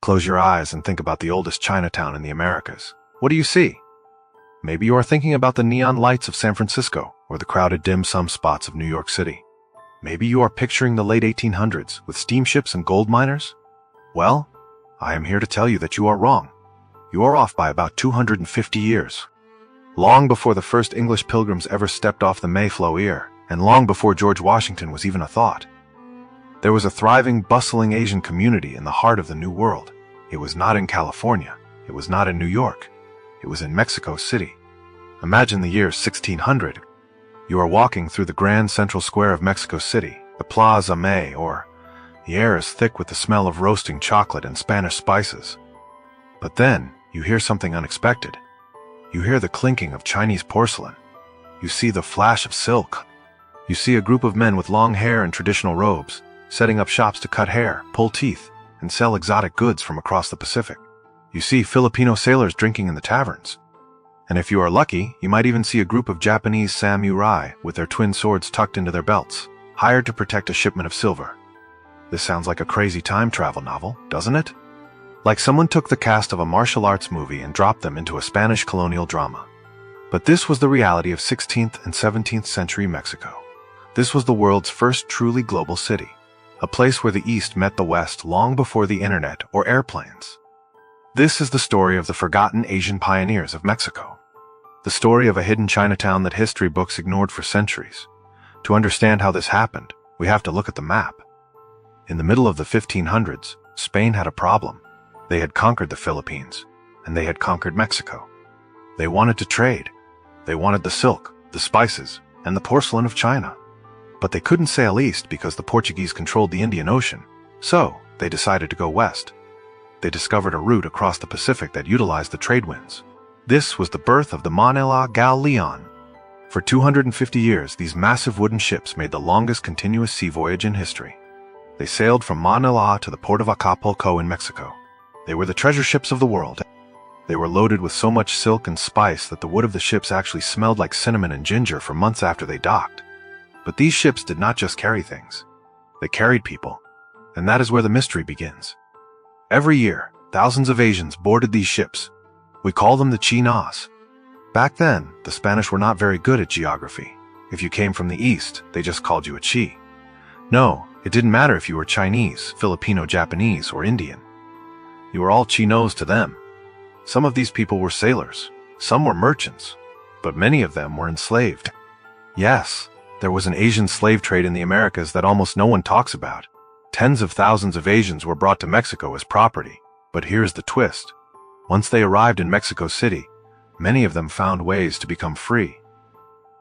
Close your eyes and think about the oldest Chinatown in the Americas. What do you see? Maybe you are thinking about the neon lights of San Francisco or the crowded dim sum spots of New York City. Maybe you are picturing the late 1800s with steamships and gold miners? Well, I am here to tell you that you are wrong. You are off by about 250 years. Long before the first English pilgrims ever stepped off the Mayflower, and long before George Washington was even a thought, there was a thriving, bustling Asian community in the heart of the New World. It was not in California. It was not in New York. It was in Mexico City. Imagine the year 1600. You are walking through the grand central square of Mexico City, the Plaza Mayor. The air is thick with the smell of roasting chocolate and Spanish spices. But then, you hear something unexpected. You hear the clinking of Chinese porcelain. You see the flash of silk. You see a group of men with long hair and traditional robes, setting up shops to cut hair, pull teeth, and sell exotic goods from across the Pacific. You see Filipino sailors drinking in the taverns. And if you are lucky, you might even see a group of Japanese samurai with their twin swords tucked into their belts, hired to protect a shipment of silver. This sounds like a crazy time travel novel, doesn't it? Like someone took the cast of a martial arts movie and dropped them into a Spanish colonial drama. But this was the reality of 16th and 17th century Mexico. This was the world's first truly global city, a place where the East met the West long before the internet or airplanes. This is the story of the forgotten Asian pioneers of Mexico. The story of a hidden Chinatown that history books ignored for centuries. To understand how this happened, we have to look at the map. In the middle of the 1500s, Spain had a problem. They had conquered the Philippines, and they had conquered Mexico. They wanted to trade. They wanted the silk, the spices, and the porcelain of China. But they couldn't sail east because the Portuguese controlled the Indian Ocean, so they decided to go west. They discovered a route across the Pacific that utilized the trade winds. This was the birth of the Manila Galleon. For 250 years, these massive wooden ships made the longest continuous sea voyage in history. They sailed from Manila to the port of Acapulco in Mexico. They were the treasure ships of the world. They were loaded with so much silk and spice that the wood of the ships actually smelled like cinnamon and ginger for months after they docked. But these ships did not just carry things. They carried people. And that is where the mystery begins. Every year, thousands of Asians boarded these ships. We call them the Chinos. Back then, the Spanish were not very good at geography. If you came from the East, they just called you a Chi. No, it didn't matter if you were Chinese, Filipino, Japanese, or Indian. You were all Chinos to them. Some of these people were sailors. Some were merchants. But many of them were enslaved. Yes, there was an Asian slave trade in the Americas that almost no one talks about. Tens of thousands of Asians were brought to Mexico as property. But here's the twist. Once they arrived in Mexico City, many of them found ways to become free.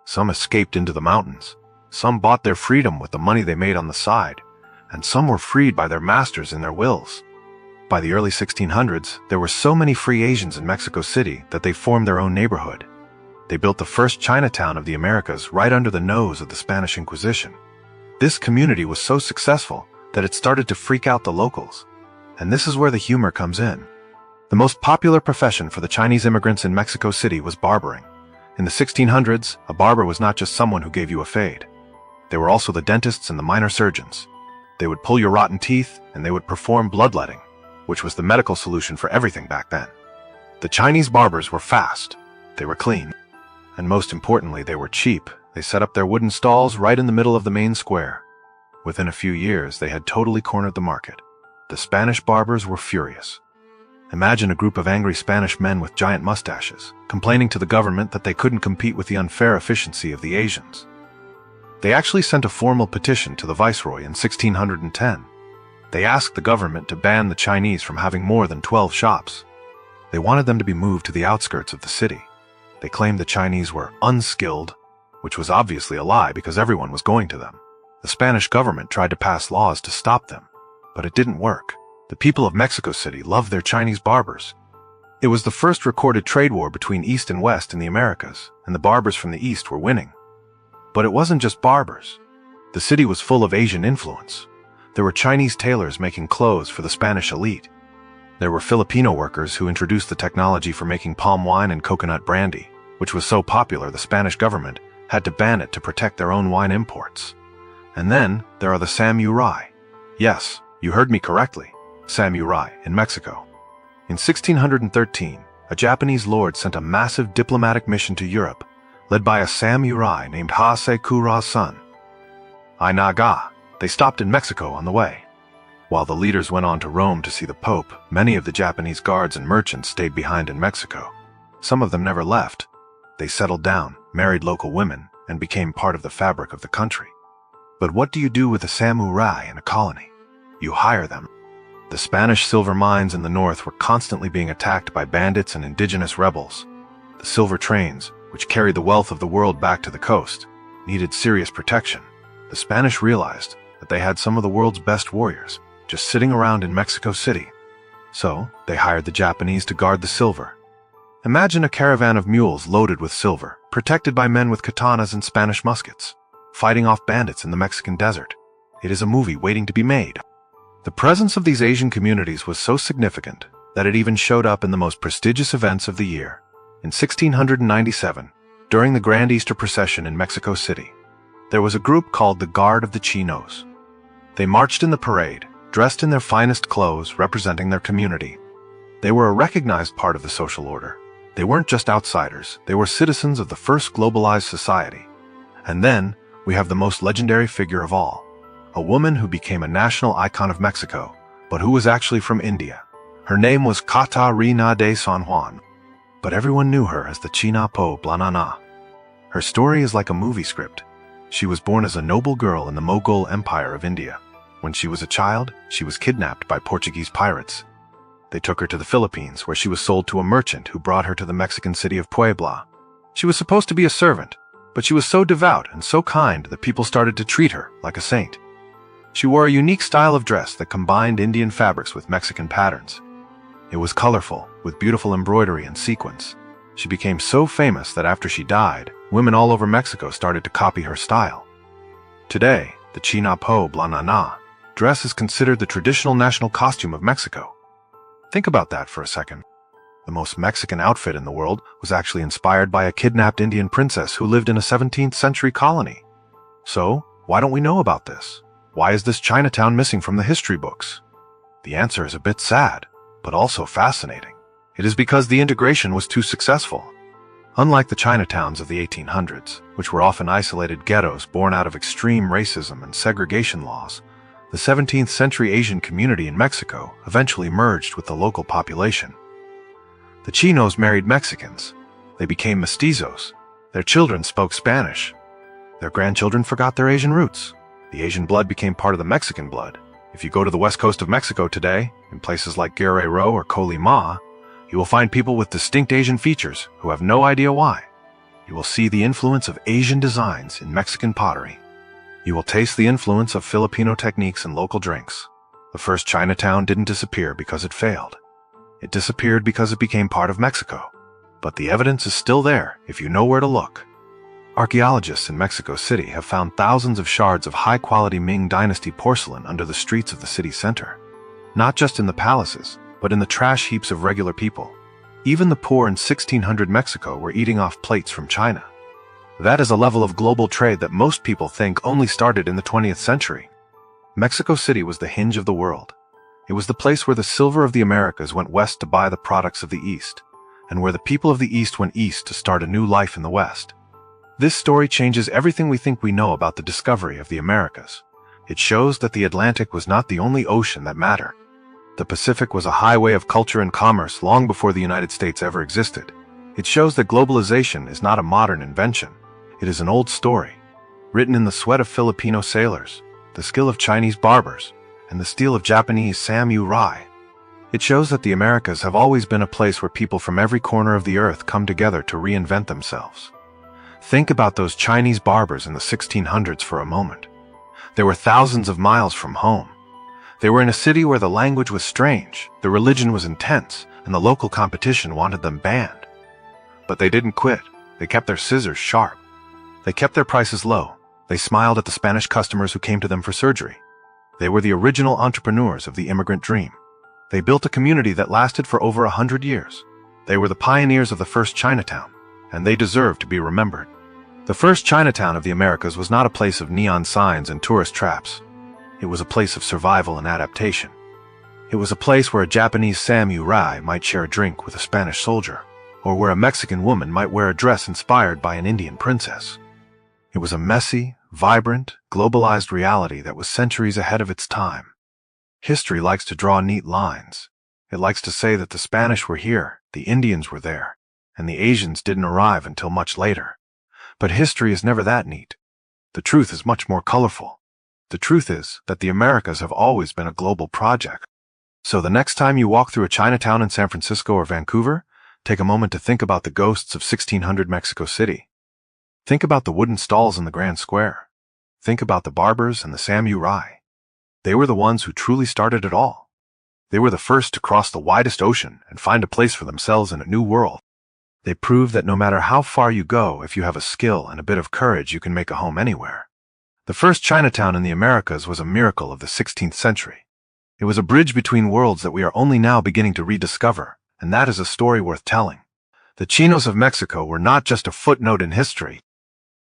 Some escaped into the mountains. Some bought their freedom with the money they made on the side. And some were freed by their masters in their wills. By the early 1600s, there were so many free Asians in Mexico City that they formed their own neighborhood. They built the first Chinatown of the Americas right under the nose of the Spanish Inquisition. This community was so successful that it started to freak out the locals. And this is where the humor comes in. The most popular profession for the Chinese immigrants in Mexico City was barbering. In the 1600s, a barber was not just someone who gave you a fade. They were also the dentists and the minor surgeons. They would pull your rotten teeth, and they would perform bloodletting, which was the medical solution for everything back then. The Chinese barbers were fast. They were clean. And most importantly, they were cheap. They set up their wooden stalls right in the middle of the main square. Within a few years, they had totally cornered the market. The Spanish barbers were furious. Imagine a group of angry Spanish men with giant mustaches, complaining to the government that they couldn't compete with the unfair efficiency of the Asians. They actually sent a formal petition to the viceroy in 1610. They asked the government to ban the Chinese from having more than 12 shops. They wanted them to be moved to the outskirts of the city. They claimed the Chinese were unskilled, which was obviously a lie because everyone was going to them. The Spanish government tried to pass laws to stop them, but it didn't work. The people of Mexico City loved their Chinese barbers. It was the first recorded trade war between East and West in the Americas, and the barbers from the East were winning. But it wasn't just barbers. The city was full of Asian influence. There were Chinese tailors making clothes for the Spanish elite. There were Filipino workers who introduced the technology for making palm wine and coconut brandy, which was so popular the Spanish government had to ban it to protect their own wine imports. And then there are the samurai. Yes, you heard me correctly. samurai, in Mexico. In 1613, a Japanese lord sent a massive diplomatic mission to Europe, led by a samurai named Hasekura's son, Ainaga. They stopped in Mexico on the way. While the leaders went on to Rome to see the Pope, many of the Japanese guards and merchants stayed behind in Mexico. Some of them never left. They settled down, married local women, and became part of the fabric of the country. But what do you do with a samurai in a colony? You hire them. The Spanish silver mines in the north were constantly being attacked by bandits and indigenous rebels. The silver trains, which carried the wealth of the world back to the coast, needed serious protection. The Spanish realized that they had some of the world's best warriors just sitting around in Mexico City. So, they hired the Japanese to guard the silver. Imagine a caravan of mules loaded with silver, protected by men with katanas and Spanish muskets, fighting off bandits in the Mexican desert. It is a movie waiting to be made. The presence of these Asian communities was so significant that it even showed up in the most prestigious events of the year. In 1697, during the Grand Easter procession in Mexico City, there was a group called the Guard of the Chinos. They marched in the parade, dressed in their finest clothes representing their community. They were a recognized part of the social order. They weren't just outsiders, they were citizens of the first globalized society. And then, we have the most legendary figure of all, a woman who became a national icon of Mexico, but who was actually from India. Her name was Catarina de San Juan, but everyone knew her as the China Po Blanana. Her story is like a movie script. She was born as a noble girl in the Mughal Empire of India. When she was a child, she was kidnapped by Portuguese pirates. They took her to the Philippines, where she was sold to a merchant who brought her to the Mexican city of Puebla. She was supposed to be a servant, but she was so devout and so kind that people started to treat her like a saint. She wore a unique style of dress that combined Indian fabrics with Mexican patterns. It was colorful, with beautiful embroidery and sequins. She became so famous that after she died, women all over Mexico started to copy her style. Today, the China Po Blanana dress is considered the traditional national costume of Mexico. Think about that for a second. The most Mexican outfit in the world was actually inspired by a kidnapped Indian princess who lived in a 17th century colony. So, why don't we know about this? Why is this Chinatown missing from the history books? The answer is a bit sad, but also fascinating. It is because the integration was too successful. Unlike the Chinatowns of the 1800s, which were often isolated ghettos born out of extreme racism and segregation laws, the 17th century Asian community in Mexico eventually merged with the local population. The Chinos married Mexicans. They became mestizos. Their children spoke Spanish. Their grandchildren forgot their Asian roots. The Asian blood became part of the Mexican blood. If you go to the west coast of Mexico today, in places like Guerrero or Colima, you will find people with distinct Asian features who have no idea why. You will see the influence of Asian designs in Mexican pottery. You will taste the influence of Filipino techniques in local drinks. The first Chinatown didn't disappear because it failed. It disappeared because it became part of Mexico. But the evidence is still there if you know where to look. Archaeologists in Mexico City have found thousands of shards of high-quality Ming Dynasty porcelain under the streets of the city center. Not just in the palaces, but in the trash heaps of regular people. Even the poor in 1600 Mexico were eating off plates from China. That is a level of global trade that most people think only started in the 20th century. Mexico City was the hinge of the world. It was the place where the silver of the Americas went west to buy the products of the East, and where the people of the East went east to start a new life in the West. This story changes everything we think we know about the discovery of the Americas. It shows that the Atlantic was not the only ocean that mattered. The Pacific was a highway of culture and commerce long before the United States ever existed. It shows that globalization is not a modern invention. It is an old story, written in the sweat of Filipino sailors, the skill of Chinese barbers, and the steel of Japanese samurai. It shows that the Americas have always been a place where people from every corner of the earth come together to reinvent themselves. Think about those Chinese barbers in the 1600s for a moment. They were thousands of miles from home. They were in a city where the language was strange, the religion was intense, and the local competition wanted them banned. But they didn't quit. They kept their scissors sharp. They kept their prices low. They smiled at the Spanish customers who came to them for surgery. They were the original entrepreneurs of the immigrant dream. They built a community that lasted for over 100 years. They were the pioneers of the first Chinatown, and they deserve to be remembered. The first Chinatown of the Americas was not a place of neon signs and tourist traps. It was a place of survival and adaptation. It was a place where a Japanese samurai might share a drink with a Spanish soldier, or where a Mexican woman might wear a dress inspired by an Indian princess. It was a messy, vibrant, globalized reality that was centuries ahead of its time. History likes to draw neat lines. It likes to say that the Spanish were here, the Indians were there, and the Asians didn't arrive until much later. But history is never that neat. The truth is much more colorful. The truth is that the Americas have always been a global project. So the next time you walk through a Chinatown in San Francisco or Vancouver, take a moment to think about the ghosts of 1600 Mexico City. Think about the wooden stalls in the Grand Square. Think about the barbers and the samurai. They were the ones who truly started it all. They were the first to cross the widest ocean and find a place for themselves in a new world. They proved that no matter how far you go, if you have a skill and a bit of courage, you can make a home anywhere. The first Chinatown in the Americas was a miracle of the 16th century. It was a bridge between worlds that we are only now beginning to rediscover, and that is a story worth telling. The Chinos of Mexico were not just a footnote in history.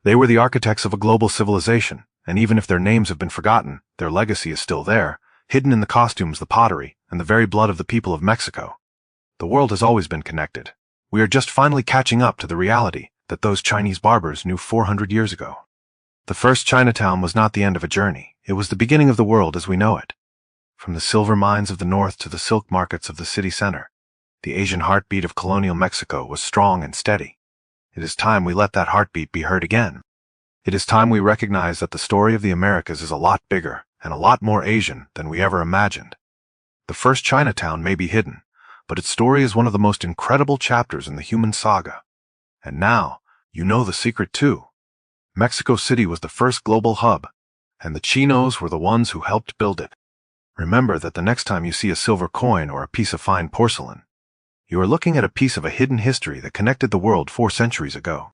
They were the architects of a global civilization, and even if their names have been forgotten, their legacy is still there, hidden in the costumes, the pottery, and the very blood of the people of Mexico. The world has always been connected. We are just finally catching up to the reality that those Chinese barbers knew 400 years ago. The first Chinatown was not the end of a journey. It was the beginning of the world as we know it. From the silver mines of the north to the silk markets of the city center, the Asian heartbeat of colonial Mexico was strong and steady. It is time we let that heartbeat be heard again. It is time we recognize that the story of the Americas is a lot bigger and a lot more Asian than we ever imagined. The first Chinatown may be hidden, but its story is one of the most incredible chapters in the human saga. And now, you know the secret too. Mexico City was the first global hub, and the Chinos were the ones who helped build it. Remember that the next time you see a silver coin or a piece of fine porcelain, you are looking at a piece of a hidden history that connected the world 4 centuries ago.